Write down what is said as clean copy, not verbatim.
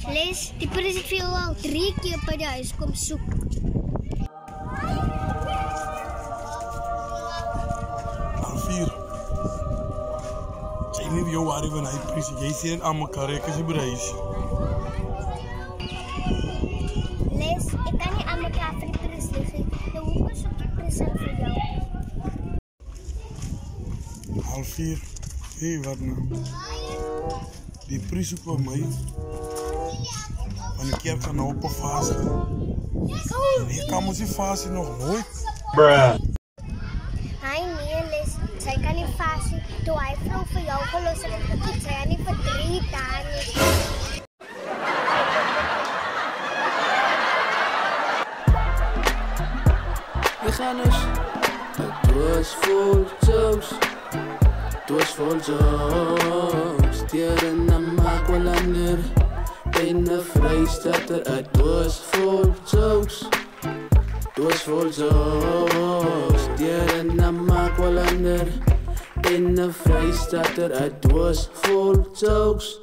Les, die pres het vir jou al 3 keer by die huis kom soek. Alvier. Sy nie jou worry van hy pres. Jy sê dit aan mekaar, ek is by die huis. Les, ek kan nie aan mekaar vir die pres lig nie. Nou hoekom soek die pres vir jou? Alvier. Hey, wat nou? Die pres soek vir my. Want die kerk gaan nou op 'n fase. Nee, kan ons die fase nog nooit. Bruh. Hy nee, Les, sy kan nie fase. Toe hy vrou vir jou gelos het, het sy nie vir 3 dae nie. We gaan eens. Het was vol jokes. Het was vol jokes. Stieren naar Makwallander. In de Vrijstater. Het was vol jokes. Het was vol jokes. Stieren naar Makwallander. In de Vrijstater. Het was vol jokes.